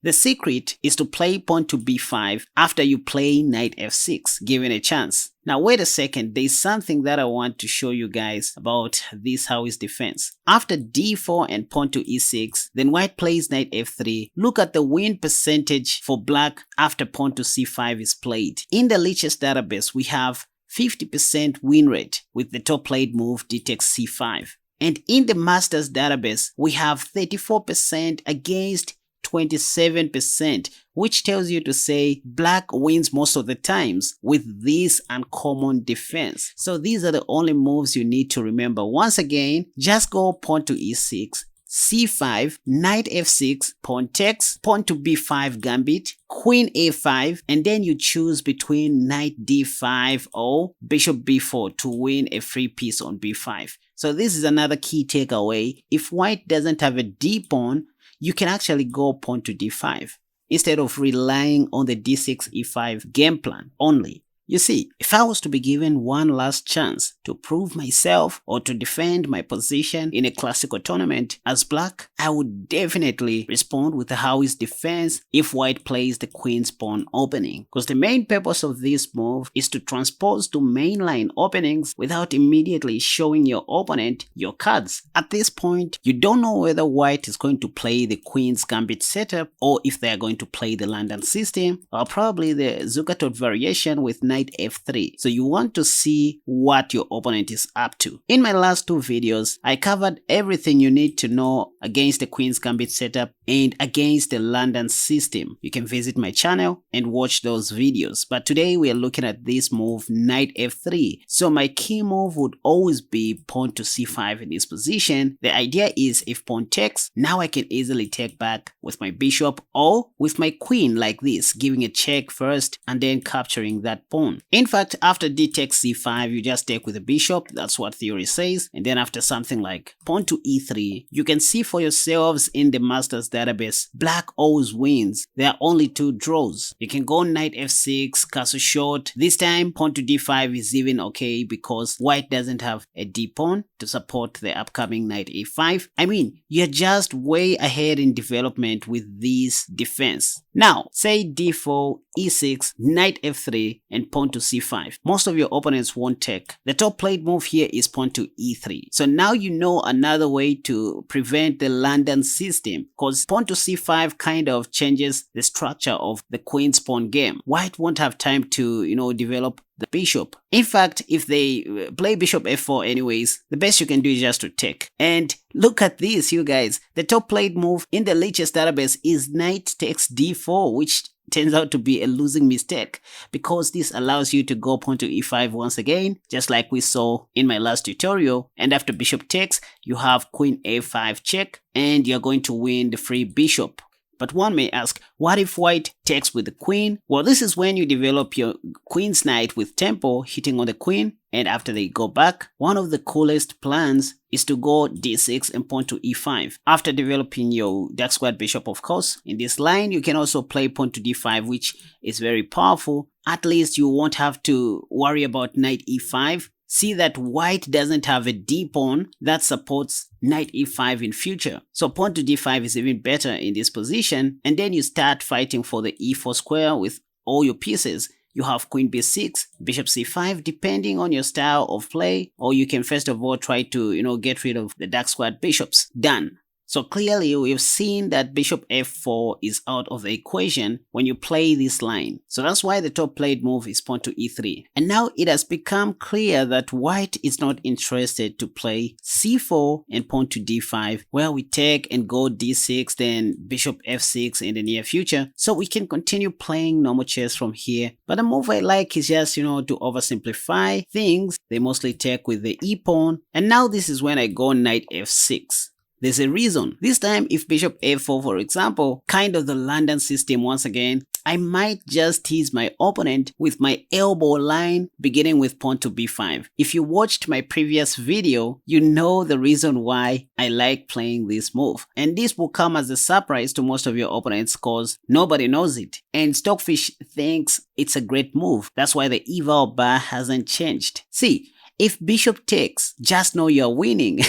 The secret is to play pawn to b5 after you play knight f6, giving a chance. Now wait a second, there's something that I want to show you guys about this Howie's defense. After d4 and pawn to e6, then white plays knight f3. Look at the win percentage for black after pawn to c5 is played. In the Lichess database, we have 50% win rate with the top played move d takes c5. And in the Masters database, we have 34% against 27%, which tells you to say black wins most of the times with this uncommon defense. So these are the only moves you need to remember. Once again, just go pawn to e6, c5, knight f6, pawn takes, pawn to b5 gambit, queen a5, and then you choose between knight d5 or bishop b4 to win a free piece on b5. So this is another key takeaway. If white doesn't have a d pawn, you can actually go pawn to d5 instead of relying on the d6 e5 game plan only. You see, if I was to be given one last chance to prove myself or to defend my position in a classical tournament as black, I would definitely respond with a Howie's defense if white plays the queen's pawn opening. Because the main purpose of this move is to transpose to mainline openings without immediately showing your opponent your cards. At this point, you don't know whether white is going to play the queen's gambit setup or if they are going to play the London system or probably the Zukertort variation with knight f3. So you want to see what your opponent is up to. In my last two videos, I covered everything you need to know against the Queen's Gambit setup and against the London system. You can visit my channel and watch those videos. But today we are looking at this move, knight f3. So my key move would always be pawn to c5 in this position. The idea is if pawn takes, now I can easily take back with my bishop or with my queen like this, giving a check first and then capturing that pawn. In fact, after d takes c5, you just take with the bishop. That's what theory says. And then after something like pawn to e3, you can see for yourselves in the Masters database, black always wins. There are only two draws. You can go knight f6, castle short. This time, pawn to d5 is even okay because white doesn't have a d pawn to support the upcoming knight a5. I mean, you're just way ahead in development with this defense. Now, say d4, e6, knight f3, and pawn to c5. Most of your opponents won't take. The top played move here is pawn to e3. So now you know another way to prevent the London system, because pawn to c5 kind of changes the structure of the queen's pawn game. White won't have time to, develop the bishop. In fact, if they play bishop f4 anyways, the best you can do is just to take. And look at this, you guys. The top played move in the Lichess database is knight takes d4, which turns out to be a losing mistake because this allows you to go pawn to e5 once again, just like we saw in my last tutorial. And after bishop takes, you have queen a5 check and you're going to win the free bishop. But one may ask, what if white takes with the queen? Well, this is when you develop your queen's knight with tempo hitting on the queen, and after they go back, one of the coolest plans is to go d6 and pawn to e5. After developing your dark squared bishop, of course, in this line, you can also play pawn to d5, which is very powerful. At least you won't have to worry about knight e5. See that white doesn't have a d pawn that supports knight e5 in future. So pawn to d5 is even better in this position, and then you start fighting for the e4 square with all your pieces. You have queen b6, bishop c5, depending on your style of play, or you can first of all try to, get rid of the dark squared bishops. Done. So clearly we've seen that bishop f4 is out of the equation when you play this line. So that's why the top played move is pawn to e3. And now it has become clear that white is not interested to play c4 and pawn to d5, where we take and go d6, then bishop f6 in the near future. So we can continue playing normal chess from here. But the move I like is just, to oversimplify things. They mostly take with the e pawn. And now this is when I go knight f6. There's a reason. This time, if bishop f4, for example, kind of the London system once again, I might just tease my opponent with my elbow line, beginning with pawn to b5. If you watched my previous video, you know the reason why I like playing this move. And this will come as a surprise to most of your opponents because nobody knows it. And Stockfish thinks it's a great move. That's why the eval bar hasn't changed. See, if bishop takes, just know you're winning.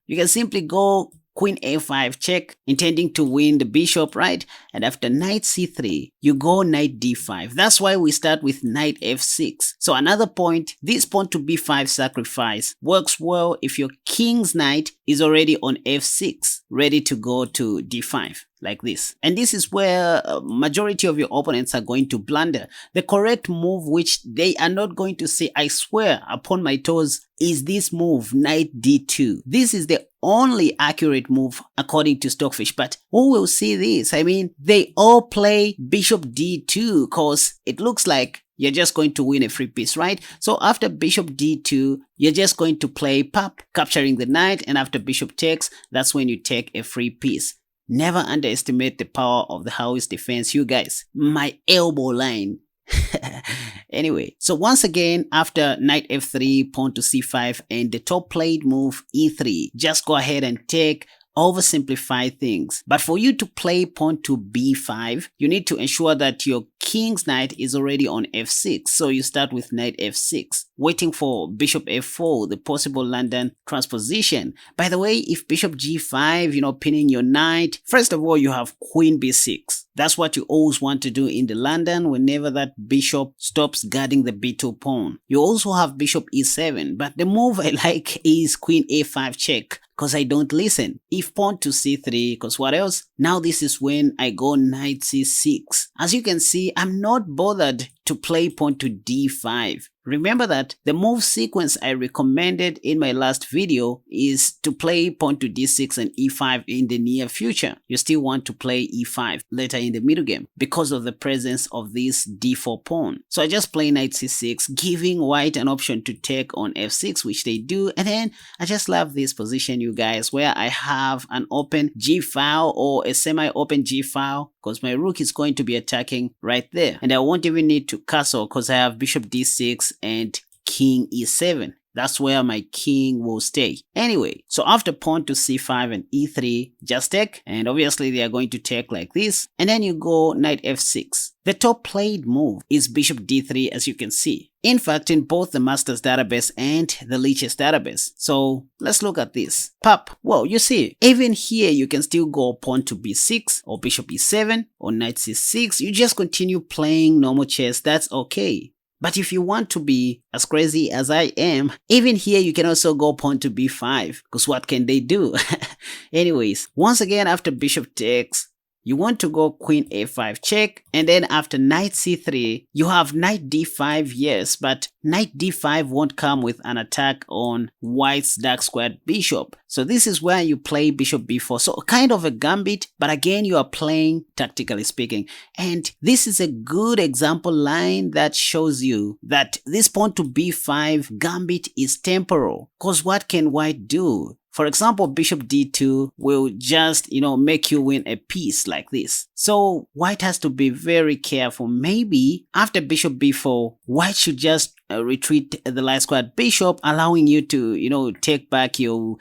You can simply go queen a5 check, intending to win the bishop, right? And after knight c3, you go knight d5. That's why we start with knight f6. So another point, this pawn to b5 sacrifice works well if your king's knight is already on f6, ready to go to d5. Like this. And this is where majority of your opponents are going to blunder. The correct move, which they are not going to say, I swear upon my toes, is this move, knight d2. This is the only accurate move according to Stockfish, but who will see this? I mean, they all play bishop d2 because it looks like you're just going to win a free piece, right? So after bishop d2, you're just going to play pop, capturing the knight, and after bishop takes, that's when you take a free piece. Never underestimate the power of the Howie's defense, you guys. My elbow line. Anyway, so once again, after knight f3, pawn to c5, and the top played move e3, just go ahead and take, oversimplify things. But for you to play pawn to b5, you need to ensure that your king's knight is already on f6. So you start with knight f6, waiting for bishop f4, the possible London transposition. By the way, if bishop g5, pinning your knight, first of all, you have queen b6. That's what you always want to do in the London whenever that bishop stops guarding the b2 pawn. You also have bishop e7, but the move I like is queen a5 check, because I don't listen. If pawn to c3, because what else? Now this is when I go knight c6. As you can see, I'm not bothered to play pawn to d5. Remember that the move sequence I recommended in my last video is to play pawn to d6 and e5 in the near future. You still want to play e5 later in the middle game because of the presence of this d4 pawn. So I just play knight c6, giving white an option to take on f6, which they do. And then I just love this position, you guys, where I have an open g file or a semi-open g file, because my rook is going to be attacking right there. And I won't even need to castle because I have bishop d6 and king e7. That's where my king will stay. Anyway, so after pawn to c5 and e3, just take, and obviously they are going to take like this, and then you go knight f6. The top played move is bishop d3, as you can see. In fact, in both the Masters database and the Lichess database. So let's look at this. Pop. Well, you see, even here you can still go pawn to b6 or bishop e7 or knight c6. You just continue playing normal chess. That's okay. But if you want to be as crazy as I am, even here you can also go pawn to b5, because what can they do? Anyways, once again, after bishop takes, you want to go queen a5 check, and then after knight c3, you have knight d5, yes, but knight d5 won't come with an attack on white's dark squared bishop. So this is where you play bishop b4, so kind of a gambit, but again you are playing tactically speaking. And this is a good example line that shows you that this pawn to b5 gambit is temporal, because what can white do? For example, bishop d2 will just, make you win a piece like this. So white has to be very careful. Maybe after bishop b4, white should just retreat the light squared bishop, allowing you to, take back your,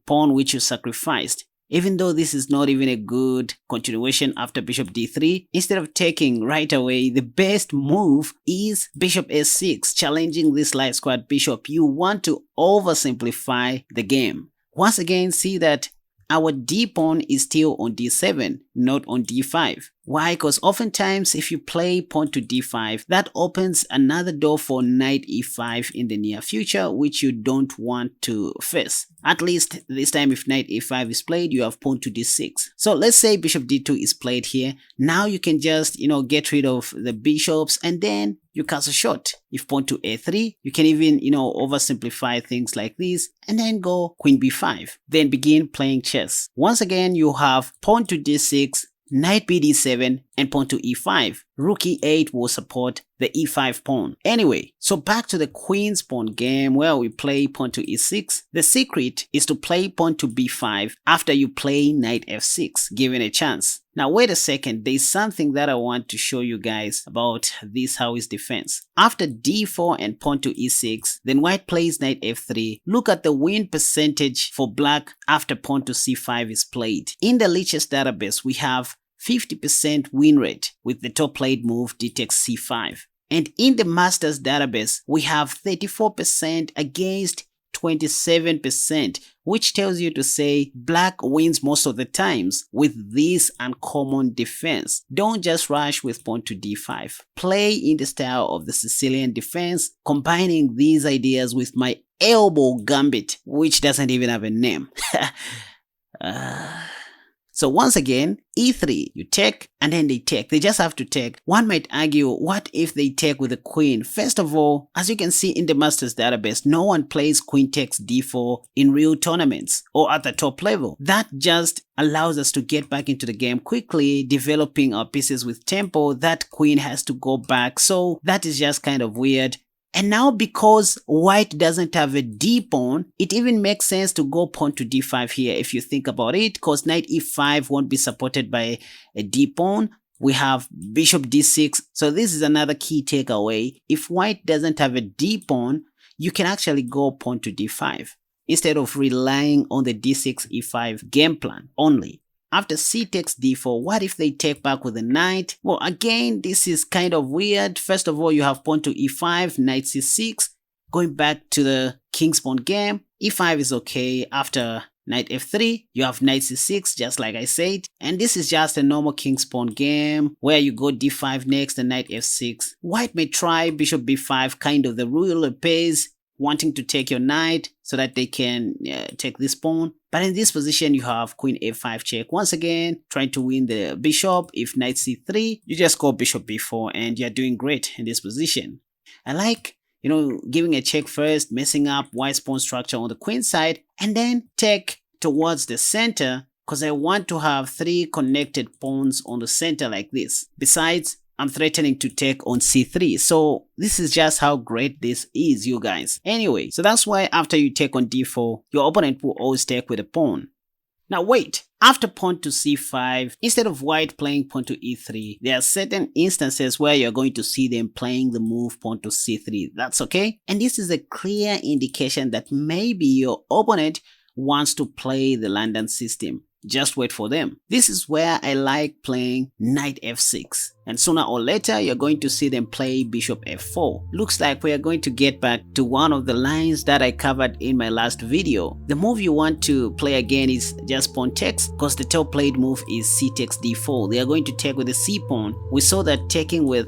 pawn which you sacrificed. Even though this is not even a good continuation after bishop d3, instead of taking right away, the best move is bishop s6, challenging this light squared bishop. You want to oversimplify the game. Once again, see that our d pawn is still on d7, not on d5. Why? Because oftentimes if you play pawn to d5, that opens another door for knight e5 in the near future, which you don't want to face. At least this time, if knight e5 is played, you have pawn to d6. So let's say bishop d2 is played here. Now you can just, get rid of the bishops, and then you cast a shot. If pawn to a3, you can even, oversimplify things like this, and then go queen b5. Then begin playing chess. Once again, you have pawn to d6, knight bd7, and pawn to e5. Rook e8 will support the e5 pawn. Anyway, so back to the queen's pawn game where we play pawn to e6. The secret is to play pawn to b5 after you play knight f6, given a chance. Now wait a second, there's something that I want to show you guys about this Howie's defense. After d4 and pawn to e6, then white plays knight f3. Look at the win percentage for black after pawn to c5 is played. In the Lichess database, we have 50% win rate with the top played move d takes c5. And in the Masters database, we have 34% against 27%, which tells you to say black wins most of the times with this uncommon defense. Don't just rush with pawn to d5. Play in the style of the Sicilian defense, combining these ideas with my elbow gambit, which doesn't even have a name. So once again, e3, you take and then they take. They just have to take. One might argue, what if they take with the queen? First of all, as you can see in the Masters database, no one plays queen takes d4 in real tournaments or at the top level. That just allows us to get back into the game quickly, developing our pieces with tempo. That queen has to go back. So that is just kind of weird. And now because white doesn't have a d-pawn, it even makes sense to go pawn to d5 here if you think about it, because knight e5 won't be supported by a d-pawn. We have bishop d6, so this is another key takeaway. If white doesn't have a d-pawn, you can actually go pawn to d5 instead of relying on the d6 e5 game plan only. After c takes d4, what if they take back with a knight? Well, again, this is kind of weird. First of all, you have pawn to e5, knight c6. Going back to the king's pawn game, e5 is okay. After knight f3, you have knight c6, just like I said. And this is just a normal king's pawn game where you go d5 next and knight f6. White may try bishop b5, kind of the Ruy Lopez, wanting to take your knight so that they can take this pawn. But in this position, you have queen a5 check. Once again, trying to win the bishop. If knight c3, you just go bishop b4 and you're doing great in this position. I like, giving a check first, messing up white's pawn structure on the queen side, and then take towards the center because I want to have 3 connected pawns on the center like this. Besides, I'm threatening to take on c3. So this is just how great this is, you guys. Anyway, so that's why after you take on d4, your opponent will always take with a pawn. Now wait, after pawn to c5, instead of white playing pawn to e3, there are certain instances where you're going to see them playing the move pawn to c3. That's okay. And this is a clear indication that maybe your opponent wants to play the London system. Just wait for them. This is where I like playing knight f6. And sooner or later, you're going to see them play bishop f4. Looks like we are going to get back to one of the lines that I covered in my last video. The move you want to play again is just pawn takes, because the top played move is c takes d4. They are going to take with the c pawn. We saw that taking with,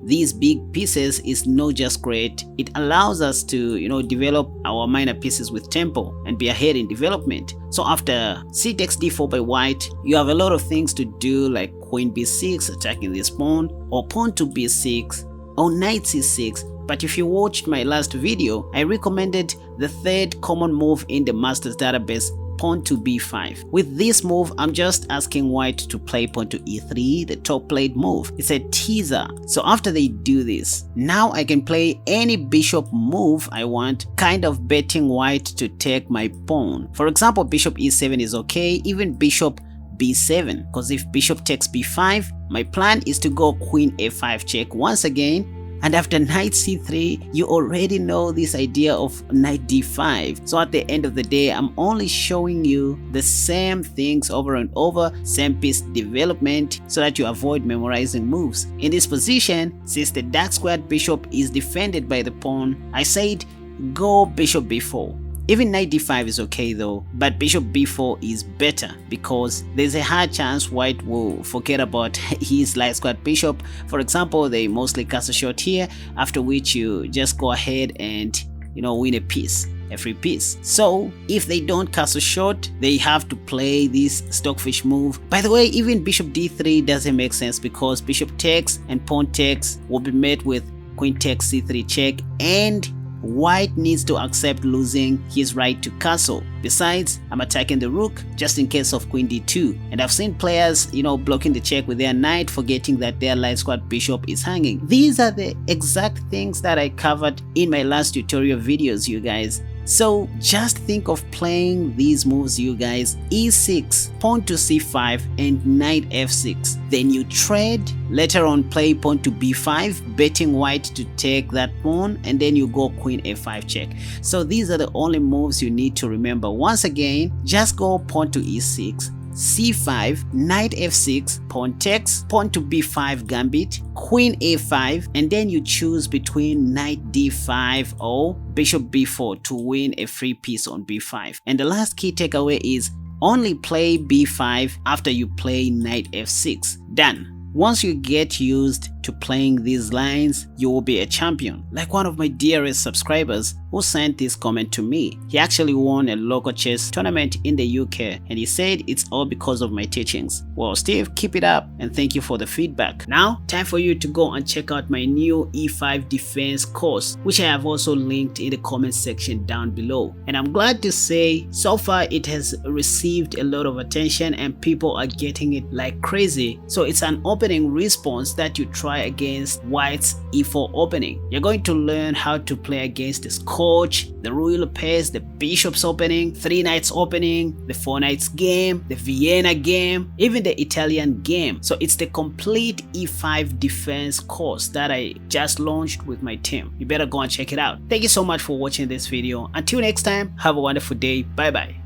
these big pieces is not just great. It allows us to, develop our minor pieces with tempo and be ahead in development. So after c takes d4 by white, you have a lot of things to do, like queen b6 attacking this pawn, or pawn to b6, or knight c6. But if you watched my last video, I recommended the third common move in the Masters database, pawn to b5. With this move, I'm just asking white to play pawn to e3, the top played move. It's a teaser. So after they do this, now I can play any bishop move I want, kind of betting white to take my pawn. For example, bishop e7 is okay, even bishop b7, because if bishop takes b5, my plan is to go queen a5 check once again. And after knight c3, you already know this idea of knight d5. So at the end of the day, I'm only showing you the same things over and over, same piece development, so that you avoid memorizing moves. In this position, since the dark squared bishop is defended by the pawn, I said go bishop b4. Even knight d5 is okay though, but bishop b4 is better because there's a high chance white will forget about his light squared bishop. For example, they mostly cast a shot here, after which you just go ahead and win a piece, a free piece. So if they don't cast a shot, they have to play this stockfish move. By the way, even bishop d3 doesn't make sense because bishop takes and pawn takes will be met with queen takes c3 check, and white needs to accept losing his right to castle. Besides, I'm attacking the rook just in case of queen d2. And I've seen players, blocking the check with their knight, forgetting that their light squared bishop is hanging. These are the exact things that I covered in my last tutorial videos, you guys. So just think of playing these moves, you guys. e6, pawn to c5, and knight f6. Then you trade, later on play pawn to b5, betting white to take that pawn, and then you go queen a5 check. So these are the only moves you need to remember. Once again, just go pawn to e6, c5, knight f6, pawn takes, pawn to b5 gambit, queen a5, and then you choose between knight d5 or bishop b4 to win a free piece on b5. And the last key takeaway is only play b5 after you play knight f6. Done. Once you get used to playing these lines, you will be a champion. Like one of my dearest subscribers who sent this comment to me. He actually won a local chess tournament in the UK and he said it's all because of my teachings. Well, Steve, keep it up and thank you for the feedback. Now, time for you to go and check out my new E5 defense course, which I have also linked in the comment section down below. And I'm glad to say so far it has received a lot of attention and people are getting it like crazy. So it's an opening response that you try against White's E4 opening. You're going to learn how to play against the Scotch, the Ruy Lopez, the Bishop's opening, 3 Knights opening, the 4 Knights game, the Vienna game, even the Italian game. So it's the complete E5 defense course that I just launched with my team. You better go and check it out. Thank you so much for watching this video. Until next time, have a wonderful day. Bye bye.